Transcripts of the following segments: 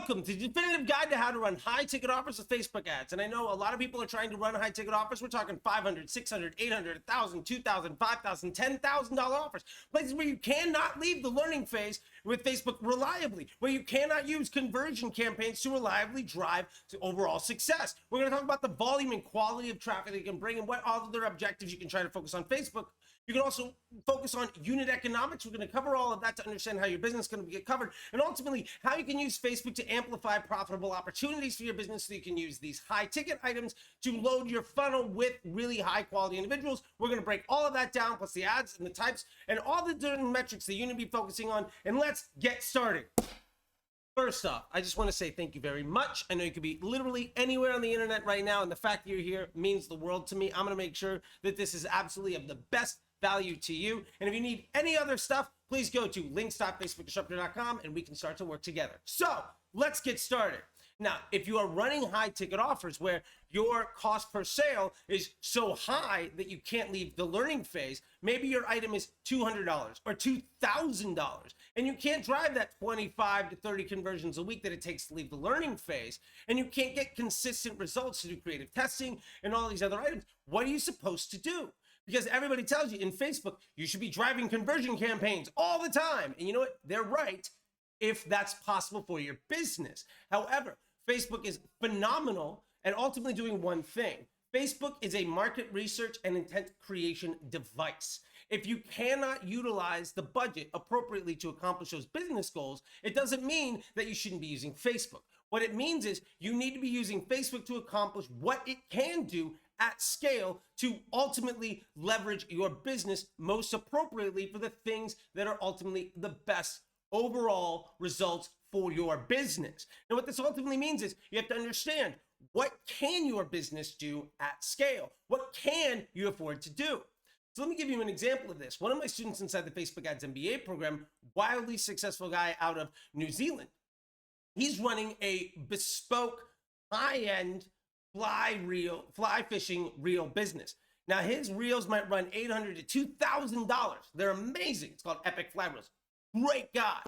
Welcome to the definitive guide to how to run high ticket offers with Facebook ads. And I know a lot of people are trying to run high ticket offers. We're talking $500, $600, $800, $1,000, $2,000, $5,000, $10,000 offers. Places where you cannot leave the learning phase with Facebook reliably, where you cannot use conversion campaigns to reliably drive to overall success. We're going to talk about the volume and quality of traffic that you can bring and what other objectives you can try to focus on Facebook. You can also focus on unit economics. We're going to cover all of that to understand how your business is going to get covered, and ultimately how you can use Facebook to amplify profitable opportunities for your business so you can use these high ticket items to load your funnel with really high quality individuals. We're going to break all of that down, plus the ads and the types and all the different metrics that you need to be focusing on. And let's get started. First off, I just want to say thank you very much. I know you could be literally anywhere on the internet right now, and the fact that you're here means the world to me. I'm going to make sure that this is absolutely of the best value to you. And if you need any other stuff, please go to links.facebookdisruptor.com and we can start to work together. So let's get started. Now, if you are running high ticket offers where your cost per sale is so high that you can't leave the learning phase, maybe your item is $200 or $2,000 and you can't drive that 25 to 30 conversions a week that it takes to leave the learning phase, and you can't get consistent results to do creative testing and all these other items, what are you supposed to do? Because everybody tells you in Facebook, you should be driving conversion campaigns all the time. And you know what? They're right if that's possible for your business. However, Facebook is phenomenal and ultimately doing one thing. Facebook is a market research and intent creation device. If you cannot utilize the budget appropriately to accomplish those business goals, it doesn't mean that you shouldn't be using Facebook. What it means is you need to be using Facebook to accomplish what it can do at scale to ultimately leverage your business most appropriately for the things that are ultimately the best overall results for your business. Now, what this ultimately means is you have to understand, what can your business do at scale? What can you afford to do? So let me give you an example of this. One of my students inside the Facebook Ads MBA program, wildly successful guy out of New Zealand, he's running a bespoke, high-end fly fishing reel business. Now his reels might run $800 to $2,000. They're amazing. It's called Epic Fly Reels. Great guy.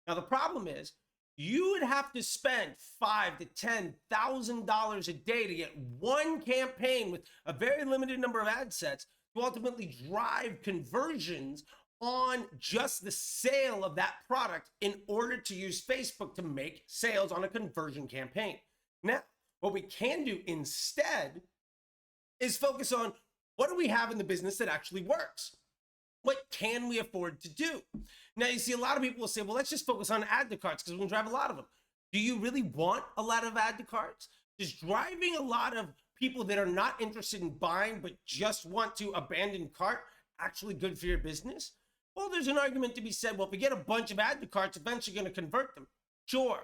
Now the problem is you would have to spend $5,000 to $10,000 a day to get one campaign with a very limited number of ad sets to ultimately drive conversions on just the sale of that product in order to use Facebook to make sales on a conversion campaign. Now, what we can do instead is focus on, what do we have in the business that actually works? What can we afford to do? Now, you see, a lot of people will say, well, let's just focus on add to carts because we can drive a lot of them. Do you really want a lot of add to carts? Is driving a lot of people that are not interested in buying but just want to abandon cart actually good for your business? Well, there's an argument to be said, well, if we get a bunch of add to carts, eventually going to convert them. Sure.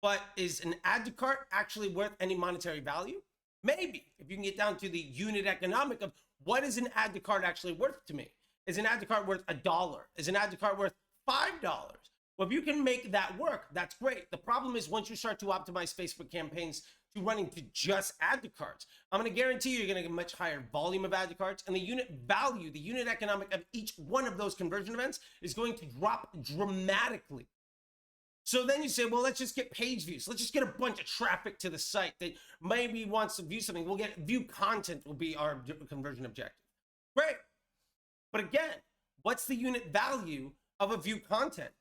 But is an add to cart actually worth any monetary value? Maybe, if you can get down to the unit economic of what is an add to cart actually worth to me? Is an add to cart worth $1? Is an add to cart worth $5? Well, if you can make that work, that's great. The problem is once you start to optimize Facebook campaigns to running to just add to carts, I'm going to guarantee you're going to get a much higher volume of add to carts, and the unit value, the unit economic of each one of those conversion events is going to drop dramatically. So then you say, well, let's just get page views. Let's just get a bunch of traffic to the site that maybe wants to view something. We'll get view content will be our conversion objective. Great. But again, what's the unit value of a view content?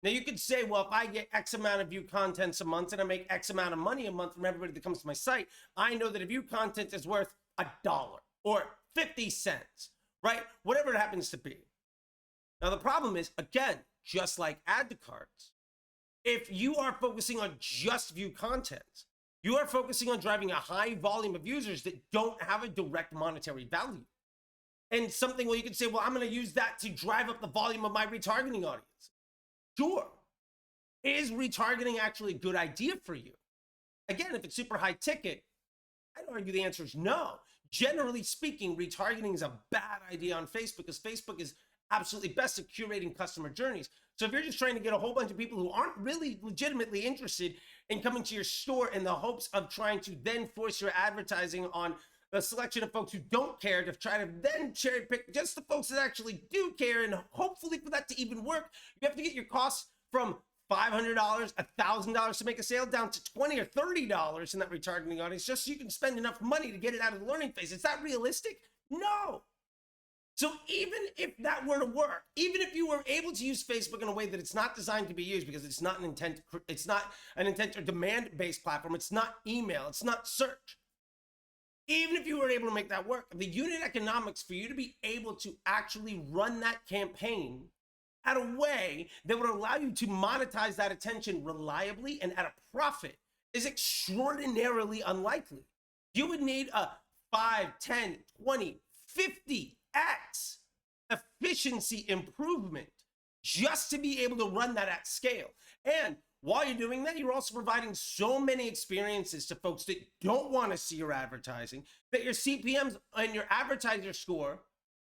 Now you could say, well, if I get X amount of view contents a month and I make X amount of money a month from everybody that comes to my site, I know that a view content is worth $1 or 50 cents, right? Whatever it happens to be. Now the problem is, again, just like add to carts, if you are focusing on just view content, you are focusing on driving a high volume of users that don't have a direct monetary value. And something where you can say, well, I'm going to use that to drive up the volume of my retargeting audience. Sure. Is retargeting actually a good idea for you? Again, if it's super high ticket, I'd argue the answer is no. Generally speaking, retargeting is a bad idea on Facebook because Facebook is absolutely best at curating customer journeys. So if you're just trying to get a whole bunch of people who aren't really legitimately interested in coming to your store in the hopes of trying to then force your advertising on a selection of folks who don't care to try to then cherry pick just the folks that actually do care, and hopefully for that to even work, you have to get your costs from $500, $1,000 to make a sale, down to $20 or $30 in that retargeting audience, just so you can spend enough money to get it out of the learning phase. Is that realistic? No. So even if that were to work, even if you were able to use Facebook in a way that it's not designed to be used, because it's not an intent or demand-based platform, it's not email, it's not search. Even if you were able to make that work, the unit economics for you to be able to actually run that campaign at a way that would allow you to monetize that attention reliably and at a profit is extraordinarily unlikely. You would need a 5, 10, 20, 50x efficiency improvement just to be able to run that at scale. And while you're doing that, you're also providing so many experiences to folks that don't want to see your advertising, that your CPMs and your advertiser score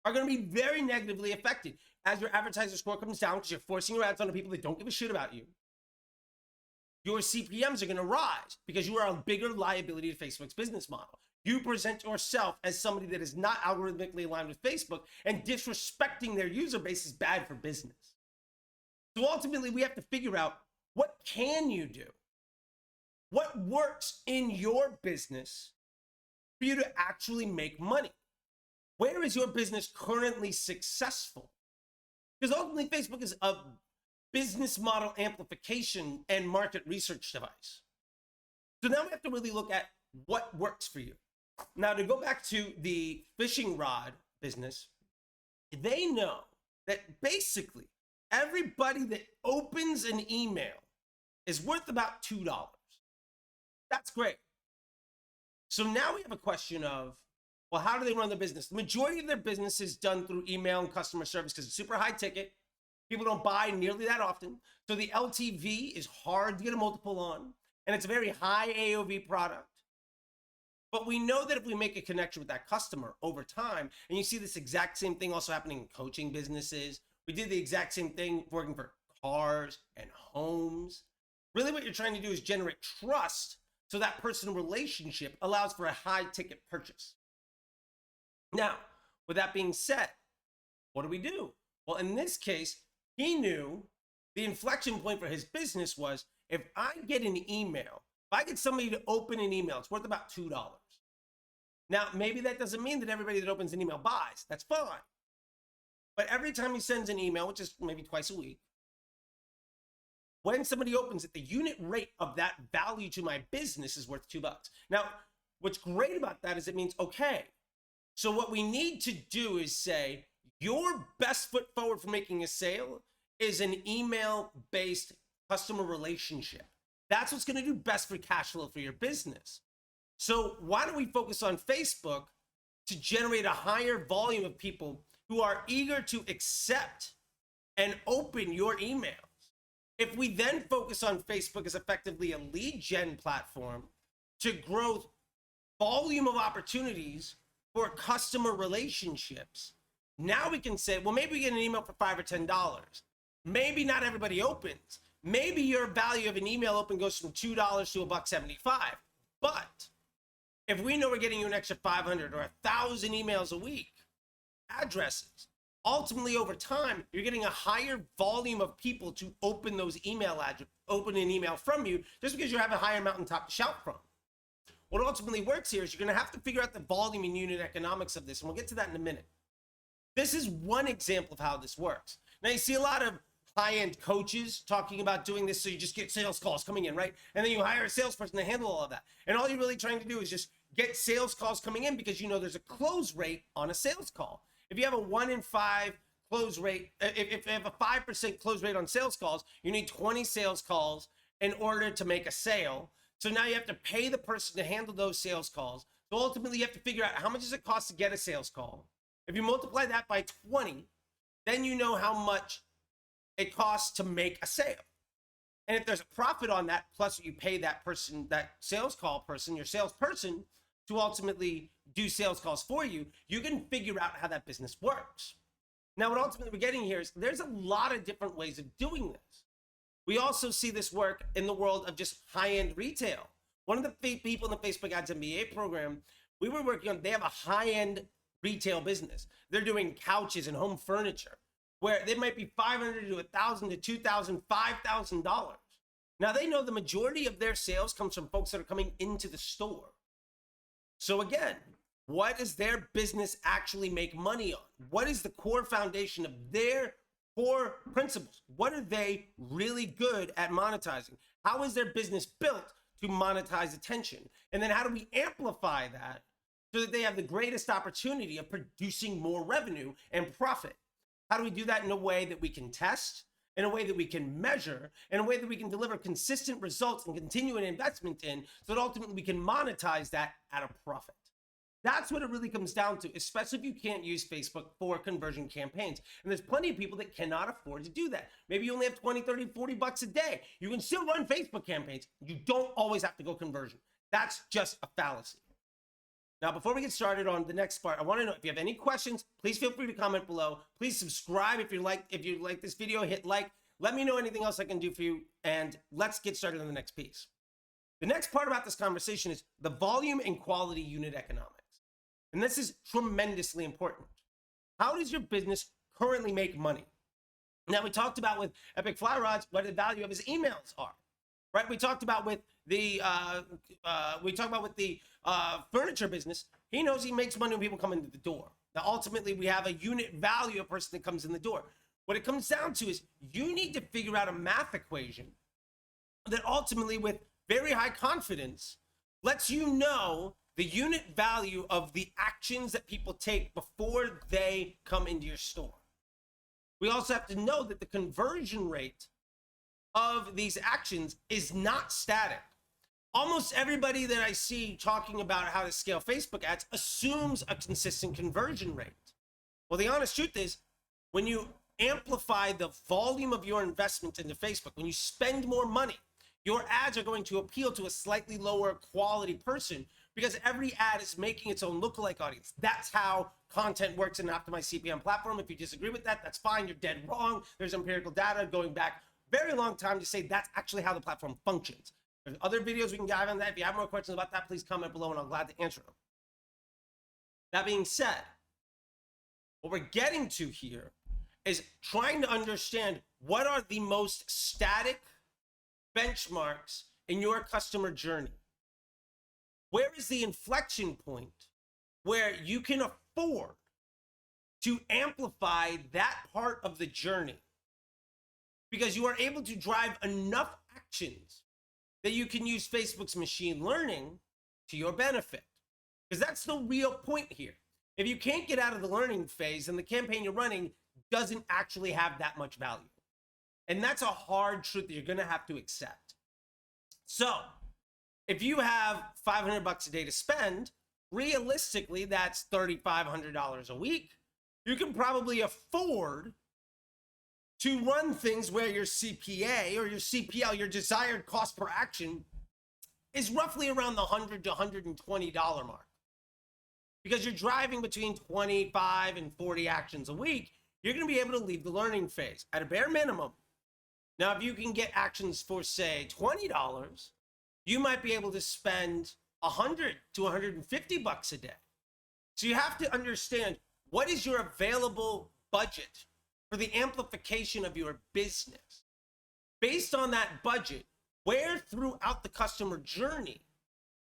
are going to be very negatively affected. As your advertiser score comes down, because you're forcing your ads on people that don't give a shit about you, your CPMs are going to rise because you are a bigger liability to Facebook's business model. You present yourself as somebody that is not algorithmically aligned with Facebook, and disrespecting their user base is bad for business. So ultimately, we have to figure out, what can you do? What works in your business for you to actually make money? Where is your business currently successful? Because ultimately, Facebook is a business model amplification and market research device. So now we have to really look at what works for you. Now, to go back to the fishing rod business, they know that basically everybody that opens an email is worth about $2. That's great. So now we have a question of, well, how do they run their business? The majority of their business is done through email and customer service because it's super high ticket. People don't buy nearly that often. So the LTV is hard to get a multiple on, and it's a very high AOV product. But we know that if we make a connection with that customer over time, and you see this exact same thing also happening in coaching businesses. We did the exact same thing working for cars and homes. Really what you're trying to do is generate trust so that personal relationship allows for a high ticket purchase. Now, with that being said, what do? Well, in this case, he knew the inflection point for his business was, if I get an email, if I get somebody to open an email, it's worth about $2. Now, maybe that doesn't mean that everybody that opens an email buys. That's fine. But every time he sends an email, which is maybe twice a week, when somebody opens it, the unit rate of that value to my business is worth $2. Now, what's great about that is it means, okay, so what we need to do is say, your best foot forward for making a sale is an email-based customer relationship. That's what's going to do best for cash flow for your business. So why don't we focus on Facebook to generate a higher volume of people who are eager to accept and open your emails? If we then focus on Facebook as effectively a lead gen platform to grow volume of opportunities for customer relationships, now we can say, well, maybe we get an email for $5 or $10. Maybe not everybody opens. Maybe your value of an email open goes from $2 to $1.75. But if we know we're getting you an extra 500 or 1,000 emails a week, addresses, ultimately over time, you're getting a higher volume of people to open those open an email from you, just because you have a higher mountaintop to shout from. What ultimately works here is you're going to have to figure out the volume and unit economics of this, and we'll get to that in a minute. This is one example of how this works. Now, you see a lot of high-end coaches talking about doing this, so you just get sales calls coming in, right? And then you hire a salesperson to handle all of that. And all you're really trying to do is just get sales calls coming in, because you know there's a close rate on a sales call. If you have a 1 in 5 close rate, if you have a 5% close rate on sales calls, you need 20 sales calls in order to make a sale. So now you have to pay the person to handle those sales calls. So ultimately, you have to figure out, how much does it cost to get a sales call? If you multiply that by 20, then you know how much it costs to make a sale. And if there's a profit on that, plus you pay that person, that sales call person, your salesperson, to ultimately do sales calls for you, you can figure out how that business works. Now, what ultimately we're getting here is there's a lot of different ways of doing this. We also see this work in the world of just high-end retail. One of the people in the Facebook Ads MBA program, we were working on, they have a high-end retail business. They're doing couches and home furniture. where they might be $500 to $1,000 to $2,000, $5,000. Now they know the majority of their sales comes from folks that are coming into the store. So again, what does their business actually make money on? What is the core foundation of their core principles? What are they really good at monetizing? How is their business built to monetize attention? And then how do we amplify that so that they have the greatest opportunity of producing more revenue and profit? How do we do that in a way that we can test, in a way that we can measure, in a way that we can deliver consistent results and continue an investment in, so that ultimately we can monetize that at a profit? That's what it really comes down to, especially if you can't use Facebook for conversion campaigns. And there's plenty of people that cannot afford to do that. Maybe you only have 20, 30, 40 bucks a day. You can still run Facebook campaigns. You don't always have to go conversion. That's just a fallacy. Now, before we get started on the next part, I want to know if you have any questions, please feel free to comment below. Please subscribe if you like this video, hit like. Let me know anything else I can do for you, and let's get started on the next piece. The next part about this conversation is the volume and quality unit economics. And this is tremendously important. How does your business currently make money? Now, we talked about with Epic Fly Rods what the value of his emails are, right? We talked about with the furniture business. He knows he makes money when people come into the door. Now, ultimately, we have a unit value of a person that comes in the door. What it comes down to is you need to figure out a math equation that ultimately, with very high confidence, lets you know the unit value of the actions that people take before they come into your store. We also have to know that the conversion rate of these actions is not static. Almost everybody that I see talking about how to scale Facebook ads assumes a consistent conversion rate. Well, the honest truth is, when you amplify the volume of your investment into Facebook, when you spend more money, your ads are going to appeal to a slightly lower quality person, because every ad is making its own lookalike audience. That's how content works in an optimized CPM platform. If you disagree with that, that's fine. You're dead wrong. There's empirical data going back a very long time to say that's actually how the platform functions. There's other videos we can dive on that. If you have more questions about that, please comment below and I'm glad to answer them. That being said, what we're getting to here is trying to understand what are the most static benchmarks in your customer journey. Where is the inflection point where you can afford to amplify that part of the journey? Because you are able to drive enough actions that you can use Facebook's machine learning to your benefit. Because that's the real point here. If you can't get out of the learning phase, then the campaign you're running doesn't actually have that much value. And that's a hard truth that you're going to have to accept. So, if you have $500 a day to spend, realistically, that's $3,500 a week. You can probably afford to run things where your CPA or your CPL, your desired cost per action, is roughly around the $100 to $120 mark. Because you're driving between 25 and 40 actions a week, you're going to be able to leave the learning phase at a bare minimum. Now, if you can get actions for, say, $20, you might be able to spend $100 to $150 a day. So you have to understand, what is your available budget for the amplification of your business? Based on that budget, where throughout the customer journey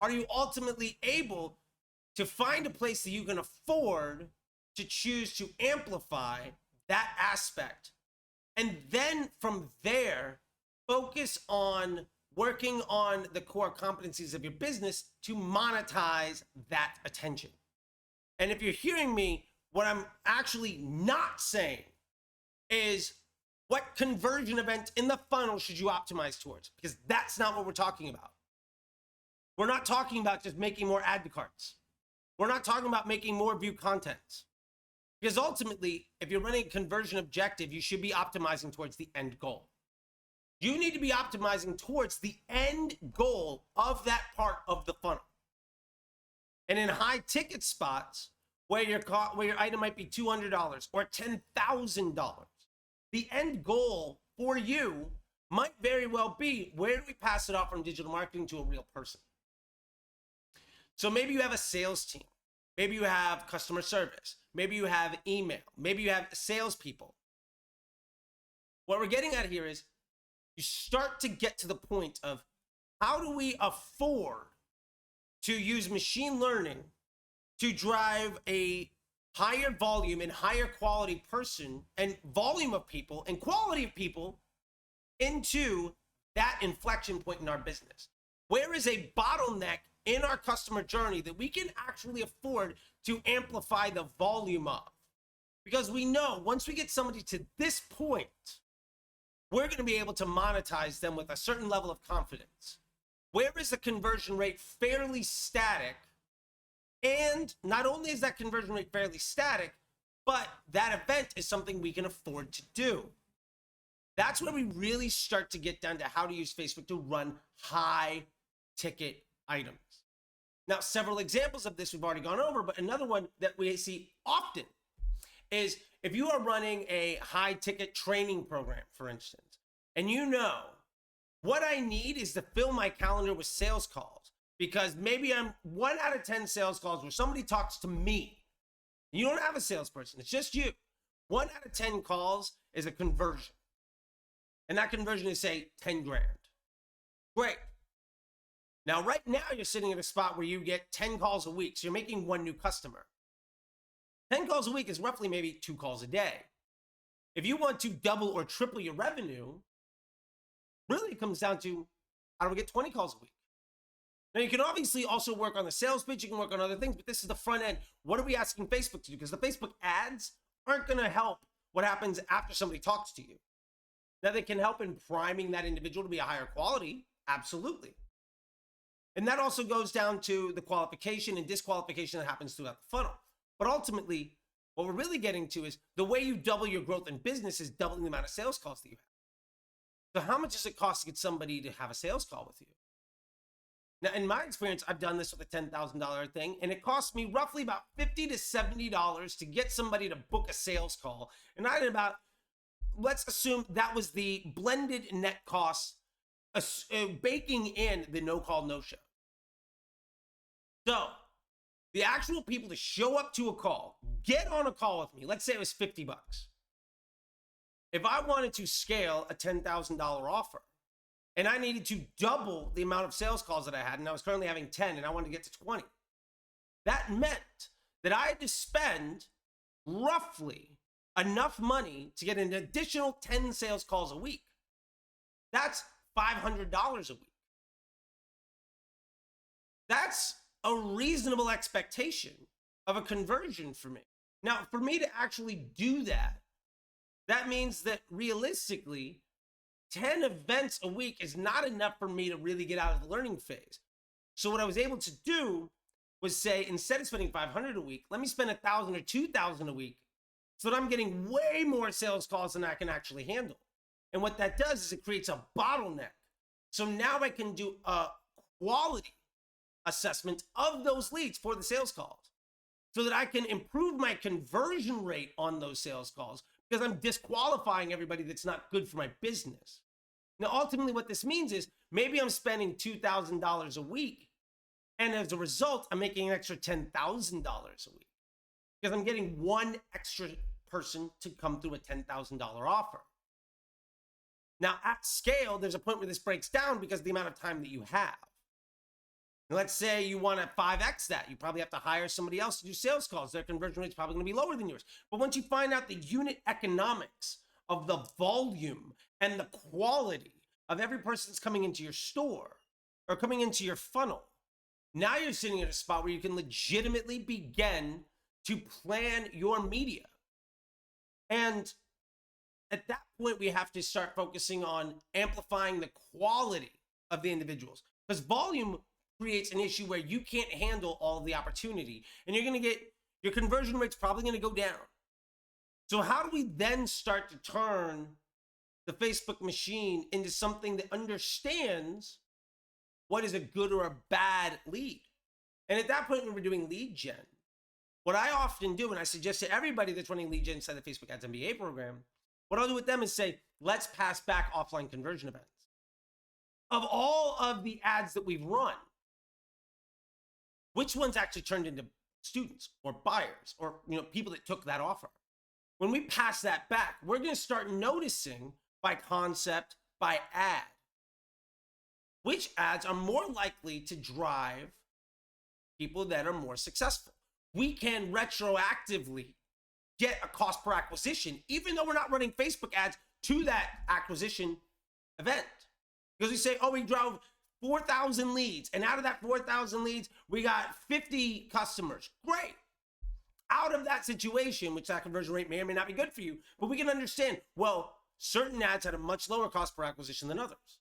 are you ultimately able to find a place that you can afford to choose to amplify that aspect? And then from there, focus on working on the core competencies of your business to monetize that attention. And if you're hearing me, what I'm actually not saying is what conversion event in the funnel should you optimize towards, because that's not what we're talking about. We're not talking about just making more add to carts. We're not talking about making more view content. Because ultimately, if you're running a conversion objective, you should be optimizing towards the end goal. You need to be optimizing towards the end goal of that part of the funnel. And in high ticket spots where your item might be $200 or $10,000, the end goal for you might very well be, where do we pass it off from digital marketing to a real person? So maybe you have a sales team. Maybe you have customer service. Maybe you have email. Maybe you have salespeople. what we're getting at here is you start to get to the point of how do we afford to use machine learning to drive a higher volume and higher quality person and volume of people and quality of people into that inflection point in our business? Where is a bottleneck in our customer journey that we can actually afford to amplify the volume of? Because we know once we get somebody to this point, we're going to be able to monetize them with a certain level of confidence. Where is the conversion rate fairly static? And not only is that conversion rate fairly static, but that event is something we can afford to do. That's where we really start to get down to how to use Facebook to run high ticket items. Now, several examples of this we've already gone over, but another one that we see often is if you are running a high ticket training program, for instance, and you know what I need is to fill my calendar with sales calls, because maybe I'm 1 out of 10 sales calls where somebody talks to me. You don't have a salesperson, it's just you. 1 out of 10 calls is a conversion. And that conversion is, say, 10 grand. Great. Now, right now, you're sitting at a spot where you get 10 calls a week. So you're making 1 new customer. 10 calls a week is roughly maybe 2 calls a day. If you want to double or triple your revenue, really it comes down to how do we get 20 calls a week? Now, you can obviously also work on the sales pitch. You can work on other things, but this is the front end. What are we asking Facebook to do? Because the Facebook ads aren't going to help what happens after somebody talks to you. Now, they can help in priming that individual to be a higher quality. Absolutely. And that also goes down to the qualification and disqualification that happens throughout the funnel. But ultimately, what we're really getting to is the way you double your growth in business is doubling the amount of sales calls that you have. So how much does it cost to get somebody to have a sales call with you? Now, in my experience, I've done this with a $10,000 thing, and it cost me roughly about $50 to $70 to get somebody to book a sales call. And I did about, let's assume that was the blended net cost, baking in the no call, no show. So the actual people to show up to a call, get on a call with me, let's say it was $50. If I wanted to scale a $10,000 offer and I needed to double the amount of sales calls that I had, and I was currently having 10 and I wanted to get to 20, that meant that I had to spend roughly enough money to get an additional 10 sales calls a week. That's $500 a week. That's a reasonable expectation of a conversion for me. Now, for me to actually do that, that means that realistically, 10 events a week is not enough for me to really get out of the learning phase. So what I was able to do was say, instead of spending $500 a week, let me spend $1,000 or $2,000 a week so that I'm getting way more sales calls than I can actually handle. And what that does is it creates a bottleneck. So now I can do a quality assessment of those leads for the sales calls so that I can improve my conversion rate on those sales calls, because I'm disqualifying everybody that's not good for my business. Now, ultimately what this means is maybe I'm spending $2,000 a week, and as a result, I'm making an extra $10,000 a week because I'm getting 1 extra person to come through a $10,000 offer. Now, at scale, there's a point where this breaks down because of the amount of time that you have. Now, let's say you want to 5x that. You probably have to hire somebody else to do sales calls. Their conversion rate is probably going to be lower than yours. But once you find out the unit economics of the volume and the quality of every person that's coming into your store or coming into your funnel, now you're sitting at a spot where you can legitimately begin to plan your media. And at that point, we have to start focusing on amplifying the quality of the individuals, because volume creates an issue where you can't handle all of the opportunity, and you're going to get your conversion rate's probably going to go down. So how do we then start to turn the Facebook machine into something that understands what is a good or a bad lead? And at that point, when we're doing lead gen, what I often do, and I suggest to everybody that's running lead gen inside the Facebook Ads MBA program, what I'll do with them is say, let's pass back offline conversion events. Of all of the ads that we've run, which ones actually turned into students or buyers or people that took that offer? When we pass that back, we're going to start noticing by concept, by ad. Which ads are more likely to drive people that are more successful? We can retroactively get a cost per acquisition, even though we're not running Facebook ads to that acquisition event. Because we say, oh, we drove 4,000 leads, and out of that 4,000 leads, we got 50 customers. Great. Out of that situation, which that conversion rate may or may not be good for you, but we can understand, well, certain ads had a much lower cost per acquisition than others.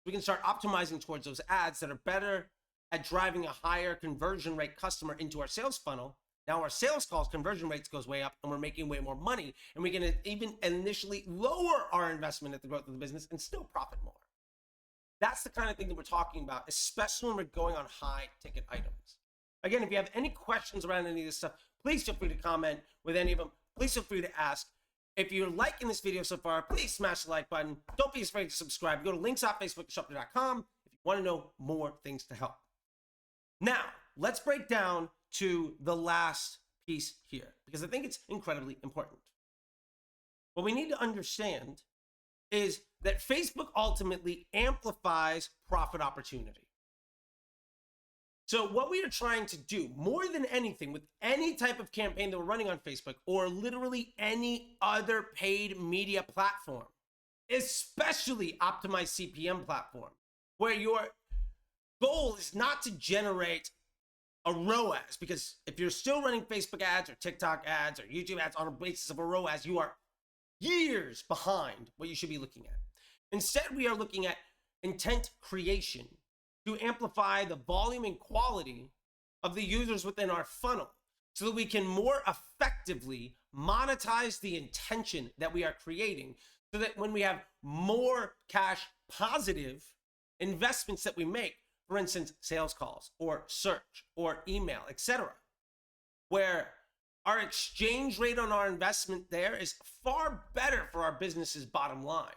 We can start optimizing towards those ads that are better at driving a higher conversion rate customer into our sales funnel. Now our sales calls conversion rates goes way up, and we're making way more money, and we can even initially lower our investment at the growth of the business and still profit more. That's the kind of thing that we're talking about, especially when we're going on high ticket items. Again, if you have any questions around any of this stuff, please feel free to comment with any of them. Please feel free to ask. If you're liking this video so far, please smash the like button. Don't be afraid to subscribe. Go to links.facebookdisruptor.com if you want to know more things to help. Now, let's break down to the last piece here, because I think it's incredibly important. What we need to understand is that Facebook ultimately amplifies profit opportunity. So what we are trying to do more than anything with any type of campaign that we're running on Facebook or literally any other paid media platform, especially optimized CPM platform, where your goal is not to generate a ROAS, because if you're still running Facebook ads or TikTok ads or YouTube ads on a basis of a ROAS, you are years behind what you should be looking at. Instead, we are looking at intent creation to amplify the volume and quality of the users within our funnel so that we can more effectively monetize the intention that we are creating, so that when we have more cash positive investments that we make, for instance, sales calls or search or email, etc., where our exchange rate on our investment there is far better for our business's bottom line,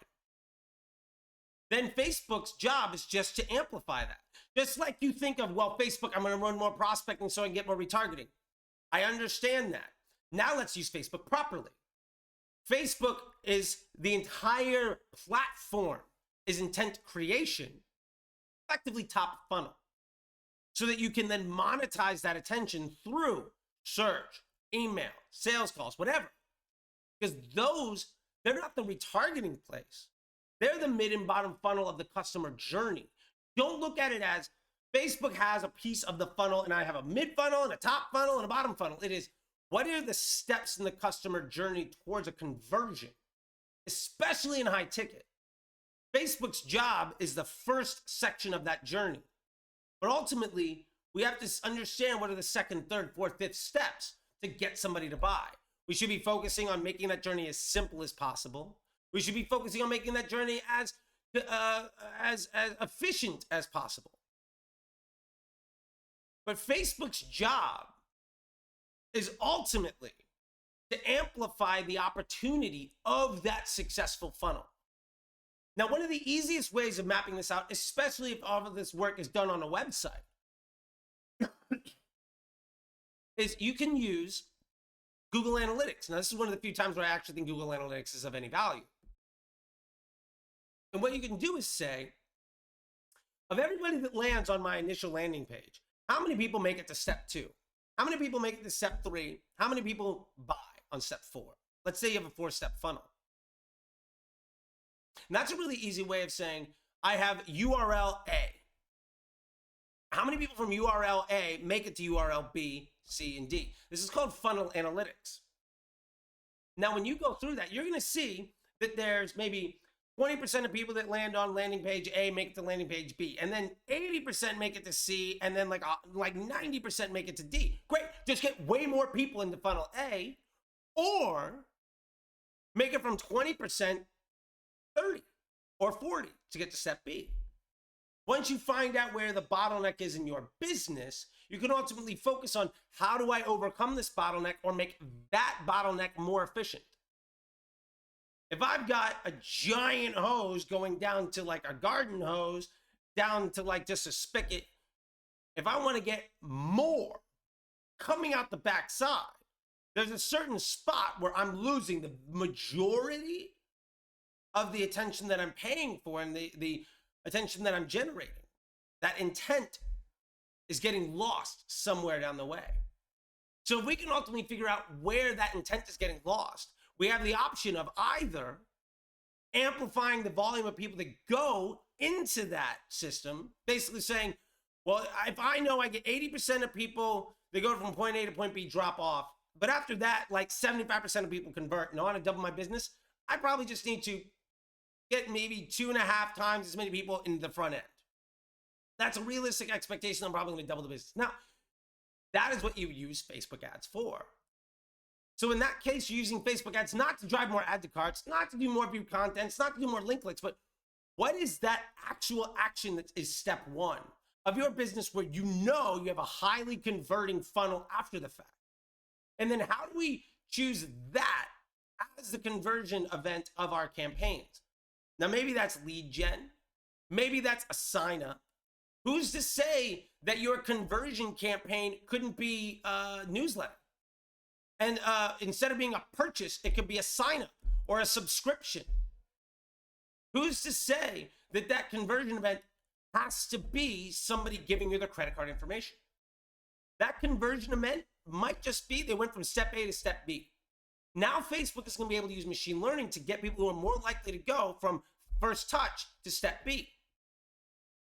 then Facebook's job is just to amplify that. Just like you think of, well, Facebook, I'm going to run more prospecting so I can get more retargeting. I understand that. Now let's use Facebook properly. Facebook is the entire platform is intent creation, effectively top funnel, so that you can then monetize that attention through search, email, sales calls, whatever. Because those, they're not the retargeting place. They're the mid and bottom funnel of the customer journey. Don't look at it as Facebook has a piece of the funnel and I have a mid funnel and a top funnel and a bottom funnel. It is, what are the steps in the customer journey towards a conversion, especially in high ticket? Facebook's job is the first section of that journey. But ultimately, we have to understand what are the second, third, fourth, fifth steps to get somebody to buy. We should be focusing on making that journey as simple as possible. We should be focusing on making that journey as efficient as possible. But Facebook's job is ultimately to amplify the opportunity of that successful funnel. Now, one of the easiest ways of mapping this out, especially if all of this work is done on a website, is you can use Google Analytics. Now, this is one of the few times where I actually think Google Analytics is of any value. And what you can do is say, of everybody that lands on my initial landing page, how many people make it to step 2? How many people make it to step 3? How many people buy on step 4? Let's say you have a 4-step funnel. And that's a really easy way of saying, I have URL A. How many people from URL A make it to URL B, C, and D? This is called funnel analytics. Now, when you go through that, you're going to see that there's maybe 20% of people that land on landing page A make it to landing page B, and then 80% make it to C, and then like 90% make it to D. Great, just get way more people into funnel A, or make it from 20%, 30 or 40 to get to step B. Once you find out where the bottleneck is in your business, you can ultimately focus on how do I overcome this bottleneck or make that bottleneck more efficient. If I've got a giant hose going down to like a garden hose, down to like just a spigot, if I want to get more coming out the backside, there's a certain spot where I'm losing the majority of the attention that I'm paying for and the attention that I'm generating. That intent is getting lost somewhere down the way. So if we can ultimately figure out where that intent is getting lost, we have the option of either amplifying the volume of people that go into that system, basically saying, well, if I know I get 80% of people that go from point A to point B drop off, but after that, like 75% of people convert and I want to double my business, I probably just need to get maybe 2.5 times as many people in the front end. That's a realistic expectation. I'm probably going to double the business. Now, that is what you use Facebook ads for. So in that case, you're using Facebook ads not to drive more add to carts, not to do more view content, it's not to do more link clicks, but what is that actual action that is step one of your business where you know you have a highly converting funnel after the fact? And then how do we choose that as the conversion event of our campaigns? Now, maybe that's lead gen. Maybe that's a sign up. Who's to say that your conversion campaign couldn't be a newsletter? And instead of being a purchase, it could be a sign up or a subscription. Who's to say that that conversion event has to be somebody giving you their credit card information? That conversion event might just be they went from step A to step B. Now Facebook is going to be able to use machine learning to get people who are more likely to go from first touch to step B.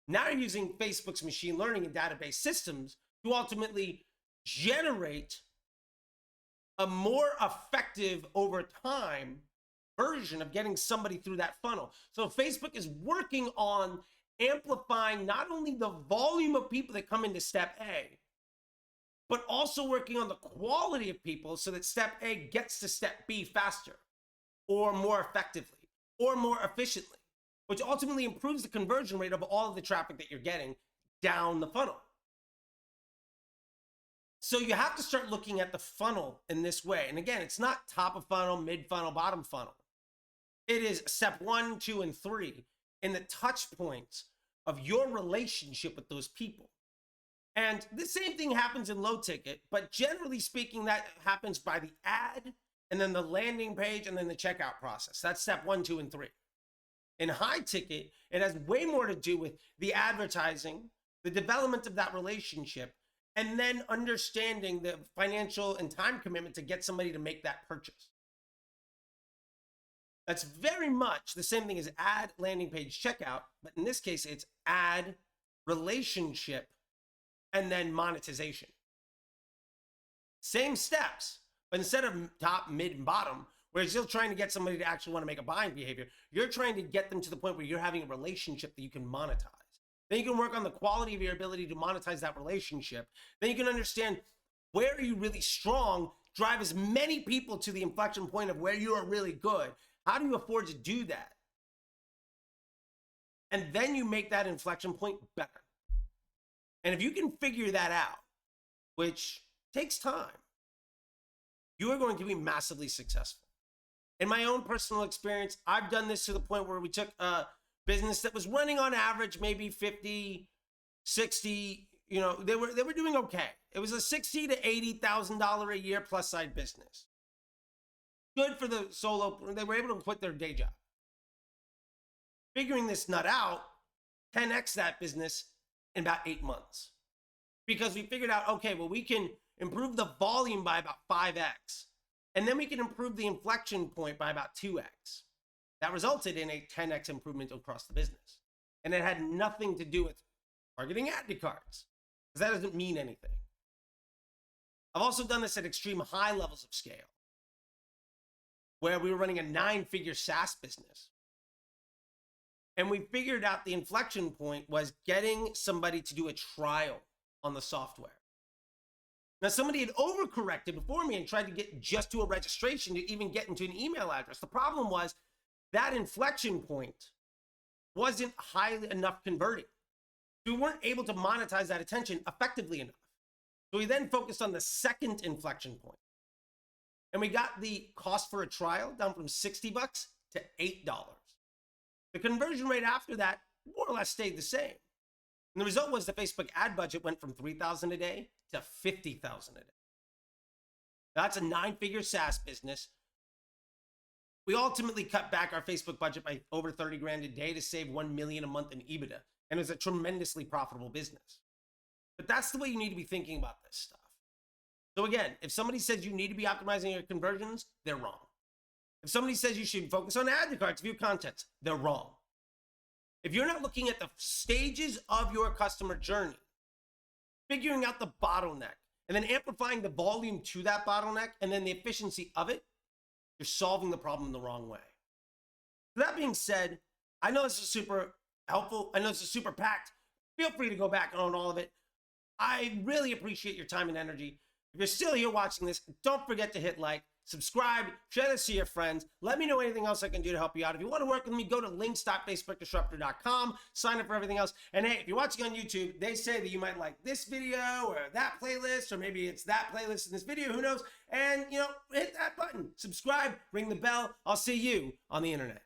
Now you're using Facebook's machine learning and database systems to ultimately generate a more effective over time version of getting somebody through that funnel. So Facebook is working on amplifying not only the volume of people that come into step A, but also working on the quality of people so that step A gets to step B faster or more effectively or more efficiently, which ultimately improves the conversion rate of all of the traffic that you're getting down the funnel. So you have to start looking at the funnel in this way. And again, it's not top of funnel, mid funnel, bottom funnel. It is step 1, 2, and 3 in the touch points of your relationship with those people. And the same thing happens in low ticket, but generally speaking, that happens by the ad and then the landing page and then the checkout process. That's step 1, 2, and 3. In high ticket, it has way more to do with the advertising, the development of that relationship, and then understanding the financial and time commitment to get somebody to make that purchase. That's very much the same thing as ad, landing page, checkout, but in this case, it's ad, relationship, and then monetization. Same steps, but instead of top, mid, and bottom, where you're still trying to get somebody to actually want to make a buying behavior, you're trying to get them to the point where you're having a relationship that you can monetize. Then you can work on the quality of your ability to monetize that relationship. Then you can understand where are you really strong, drive as many people to the inflection point of where you are really good. How do you afford to do that? And then you make that inflection point better. And if you can figure that out, which takes time, you are going to be massively successful. In my own personal experience, I've done this to the point where we took a business that was running on average maybe 50, 60, they were doing okay. It was a $60,000 to $80,000 a year plus side business. Good for the solo, they were able to quit their day job. Figuring this nut out, 10x that business in about 8 months. Because we figured out, okay, well, we can improve the volume by about 5x. And then we can improve the inflection point by about 2x. That resulted in a 10x improvement across the business. And it had nothing to do with targeting add to carts, because that doesn't mean anything. I've also done this at extreme high levels of scale, where we were running a 9-figure SaaS business. And we figured out the inflection point was getting somebody to do a trial on the software. Now, somebody had overcorrected before me and tried to get just to a registration to even get into an email address. The problem was that inflection point wasn't highly enough converting. We weren't able to monetize that attention effectively enough. So we then focused on the second inflection point. And we got the cost for a trial down from $60 to $8. The conversion rate after that more or less stayed the same. And the result was the Facebook ad budget went from $3,000 a day to $50,000 a day. That's a 9-figure SaaS business We ultimately cut back our Facebook budget by over 30 grand a day to save 1 million a month in EBITDA. And it was a tremendously profitable business. But that's the way you need to be thinking about this stuff. So again, if somebody says you need to be optimizing your conversions, they're wrong. If somebody says you should focus on add to carts, view content, they're wrong. If you're not looking at the stages of your customer journey, figuring out the bottleneck, and then amplifying the volume to that bottleneck, and then the efficiency of it, you're solving the problem the wrong way. That being said, I know this is super helpful. I know this is super packed. Feel free to go back on all of it. I really appreciate your time and energy. If you're still here watching this, don't forget to hit like, subscribe, share this to your friends. Let me know anything else I can do to help you out. If you want to work with me, go to links.facebookdisruptor.com, sign up for everything else. And hey, if you're watching on YouTube, they say that you might like this video or that playlist, or maybe it's that playlist in this video, who knows? And, hit that button, subscribe, ring the bell. I'll see you on the internet.